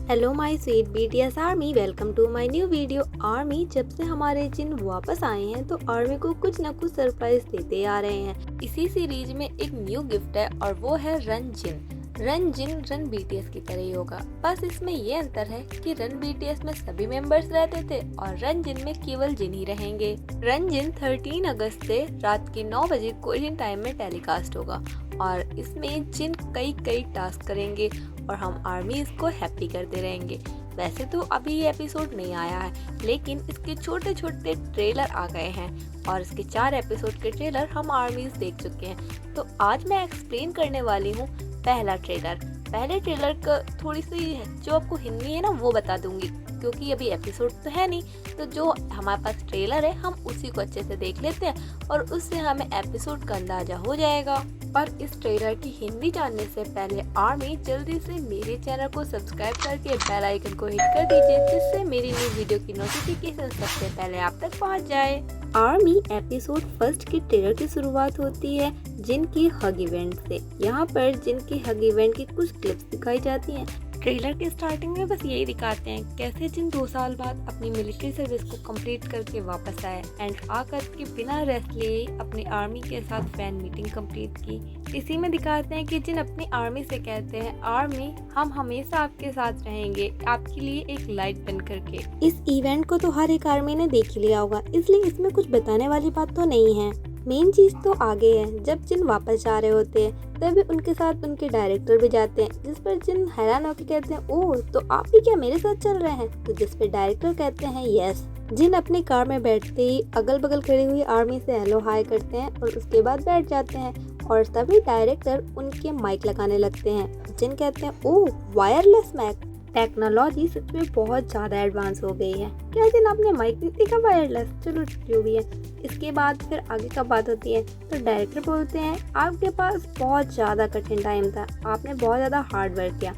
Hello my sweet BTS army, welcome to my new video. Army जब से हमारे जिन वापस आए हैं तो आर्मी को कुछ न कुछ सरप्राइज देते आ रहे हैं। इसी सीरीज में एक न्यू गिफ्ट है और वो है रन जिन। रन जिन रन बीटीएस की तरह ही होगा, बस इसमें ये अंतर है कि रन बीटीएस में सभी मेंबर्स रहते थे और रन जिन में केवल जिन ही रहेंगे। रन जिन 13 अगस्त से रात के 9 बजे कोरियन टाइम में टेलीकास्ट होगा और इसमें जिन कई टास्क करेंगे और हम आर्मी इसको हैप्पी करते रहेंगे। वैसे तो अभी ये एपिसोड नहीं आया है, लेकिन इसके छोटे छोटे ट्रेलर आ गए हैं और इसके 4 एपिसोड के ट्रेलर हम आर्मीज देख चुके हैं। तो आज मैं एक्सप्लेन करने वाली हूँ पहला ट्रेलर। पहले ट्रेलर का थोड़ी सी जो आपको हिंदी है ना वो बता दूंगी, क्योंकि अभी एपिसोड तो है नहीं, तो जो हमारे पास ट्रेलर है हम उसी को अच्छे से देख लेते हैं और उससे हमें एपिसोड का अंदाजा हो जाएगा। पर इस ट्रेलर की हिंदी जानने से पहले आर्मी जल्दी से मेरे चैनल को सब्सक्राइब करके बेल आइकन को हिट कर दीजिए, जिससे मेरी न्यू वीडियो की नोटिफिकेशन सबसे पहले आप तक पहुंच जाए। आर्मी एपिसोड फर्स्ट की ट्रेलर की शुरुआत होती है जिन की हग इवेंट से। यहाँ पर जिन की हग इवेंट की कुछ क्लिप्स दिखाई जाती हैं। ट्रेलर के स्टार्टिंग में बस यही दिखाते हैं कैसे जिन 2 साल बाद अपनी मिलिट्री सर्विस को कंप्लीट करके वापस आए एंड आकर के बिना रेस्ट लिए अपनी आर्मी के साथ फैन मीटिंग कंप्लीट की। इसी में दिखाते हैं कि जिन अपनी आर्मी से कहते हैं, आर्मी हम हमेशा आपके साथ रहेंगे, आपके लिए एक लाइट बन करके। इस इवेंट को तो हर एक आर्मी ने देख लिया होगा, इसलिए इसमें कुछ बताने वाली बात तो नहीं है। मेन चीज तो आगे है। जब जिन वापस जा रहे होते हैं तभी उनके साथ उनके डायरेक्टर भी जाते हैं, जिस पर जिन हैरान होकर कहते हैं, ओह तो आप भी क्या मेरे साथ चल रहे हैं? तो जिस पर डायरेक्टर कहते हैं यस। जिन अपनी कार में बैठते ही अगल बगल खड़ी हुई आर्मी से हेलो हाय करते हैं और उसके बाद बैठ जाते हैं और तभी डायरेक्टर उनके माइक लगाने लगते हैं। जिन कहते हैं, ओह वायरलेस माइक, टेक्नोलॉजी सच में बहुत ज़्यादा एडवांस हो गई है। क्या जिन आपने माइक नहीं देखा वायरलेस? चलो जो भी है। इसके बाद फिर आगे का बात होती है तो डायरेक्टर बोलते हैं, आपके पास बहुत ज़्यादा कठिन टाइम था, आपने बहुत ज़्यादा हार्ड वर्क किया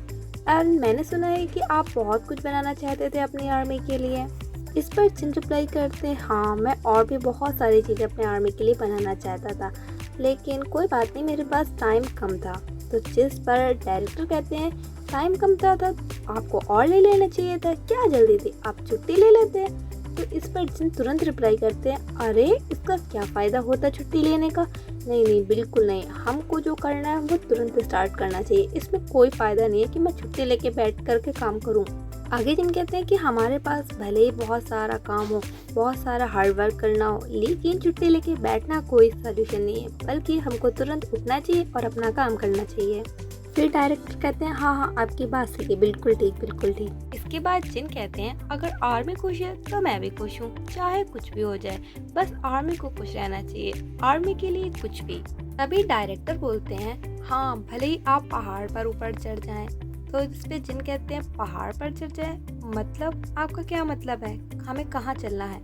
एंड मैंने सुना है कि आप बहुत कुछ बनाना चाहते थे अपनी आर्मी के लिए। इस पर जिन रिप्लाई करते हैं, हाँ मैं और भी बहुत सारी चीज़ें अपने आर्मी के लिए बनाना चाहता था, लेकिन कोई बात नहीं, मेरे पास टाइम कम था। तो जिस पर डायरेक्टर कहते हैं, टाइम कम था तो आपको और ले लेना चाहिए था, क्या जल्दी थी, आप छुट्टी ले लेते। तो इस पर जिन तुरंत रिप्लाई करते हैं, अरे इसका क्या फ़ायदा होता छुट्टी लेने का? नहीं बिल्कुल नहीं, हमको जो करना है वो तुरंत स्टार्ट करना चाहिए, इसमें कोई फ़ायदा नहीं है कि मैं छुट्टी लेके बैठ करके काम करूं। आगे जिन कहते हैं कि हमारे पास भले ही बहुत सारा काम हो, बहुत सारा हार्ड वर्क करना हो, लेकिन छुट्टी लेके बैठना कोई सोल्यूशन नहीं है, बल्कि हमको तुरंत उठना चाहिए और अपना काम करना चाहिए। फिर डायरेक्टर कहते हैं, हाँ आपकी बात सही है, बिल्कुल ठीक। इसके बाद जिन कहते हैं, अगर आर्मी खुश है तो मैं भी खुश हूँ, चाहे कुछ भी हो जाए, बस आर्मी को खुश रहना चाहिए, आर्मी के लिए कुछ भी। तभी डायरेक्टर बोलते हैं, हाँ भले ही आप पहाड़ पर ऊपर चढ़ जाएं। तो इस पे जिन कहते हैं, पहाड़ पर चढ़ जाए मतलब आपका क्या मतलब है, हमें कहाँ चलना है?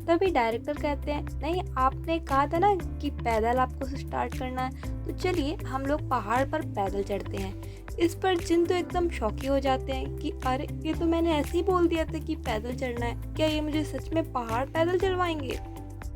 तभी डायरेक्टर कहते हैं, नहीं आपने कहा था ना कि पैदल आपको स्टार्ट करना है, तो चलिए हम लोग पहाड़ पर पैदल चढ़ते हैं। इस पर जिन तो एकदम शॉकी हो जाते हैं कि अरे ये तो मैंने ऐसे ही बोल दिया था कि पैदल चढ़ना है, क्या ये मुझे सच में पहाड़ पैदल चढ़वाएंगे?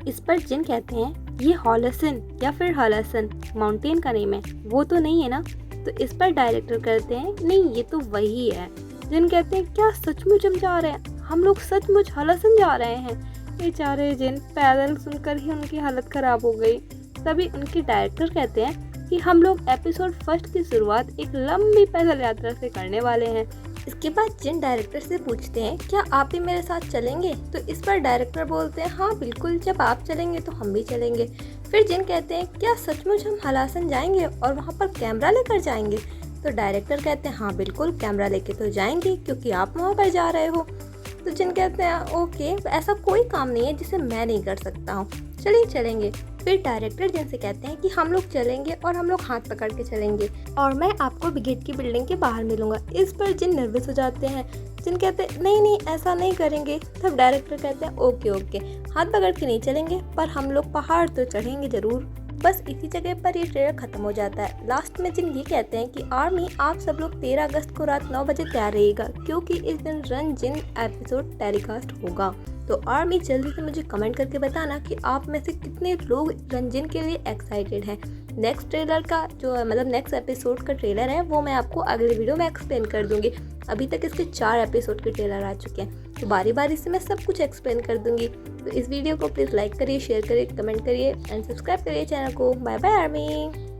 इस पर जिन कहते हैं, ये हॉलसन या फिर हॉलसन माउंटेन का नेम है, वो तो नहीं है ना? तो इस पर डायरेक्टर कहते हैं, नहीं ये तो वही है। जिन कहते हैं, क्या सचमुच हम जा रहे हैं? हम लोग सचमुच हॉलसन जा रहे हैं? बेचारे जिन पैदल सुनकर ही उनकी हालत खराब हो गई। तभी उनके डायरेक्टर कहते हैं कि हम लोग एपिसोड फर्स्ट की शुरुआत एक लंबी पैदल यात्रा से करने वाले हैं। इसके बाद जिन डायरेक्टर से पूछते हैं, क्या आप भी मेरे साथ चलेंगे? तो इस पर डायरेक्टर बोलते हैं, हाँ बिल्कुल, जब आप चलेंगे तो हम भी चलेंगे। फिर जिन कहते हैं, क्या सचमुच हम हलासन जाएंगे और वहाँ पर कैमरा लेकर जाएंगे? तो डायरेक्टर कहते हैं, हाँ बिल्कुल, कैमरा लेके तो जाएंगे क्योंकि आप वहाँ पर जा रहे हो। तो जिन कहते हैं, ओके ऐसा कोई काम नहीं है जिसे मैं नहीं कर सकता हूँ, चलिए चलेंगे। फिर डायरेक्टर जिनसे कहते हैं कि हम लोग चलेंगे और हम लोग हाथ पकड़ के चलेंगे और मैं आपको ब्रिगेड की बिल्डिंग के बाहर मिलूंगा। इस पर जिन नर्वस हो जाते हैं। जिन कहते हैं, नहीं ऐसा नहीं करेंगे। तब डायरेक्टर कहते हैं, ओके हाथ पकड़ के नहीं चलेंगे, पर हम लोग पहाड़ तो चढ़ेंगे जरूर। बस इसी जगह पर ये ट्रेलर खत्म हो जाता है। लास्ट में जिन ये कहते हैं कि आर्मी आप सब लोग 13 अगस्त को रात 9 बजे तैयार रहिएगा, क्योंकि इस दिन रन जिन एपिसोड टेलीकास्ट होगा। तो आर्मी जल्दी से मुझे कमेंट करके बताना कि आप में से कितने लोग रन जिन के लिए एक्साइटेड हैं। नेक्स्ट ट्रेलर का जो मतलब नेक्स्ट एपिसोड का ट्रेलर है वो मैं आपको अगले वीडियो में एक्सप्लेन कर दूंगी। अभी तक इसके 4 एपिसोड के ट्रेलर आ चुके हैं, तो बारी बारी से मैं सब कुछ एक्सप्लेन कर दूंगी। तो इस वीडियो को प्लीज़ लाइक करिए, शेयर करिए, कमेंट करिए एंड सब्सक्राइब करिए चैनल को। Bye bye army.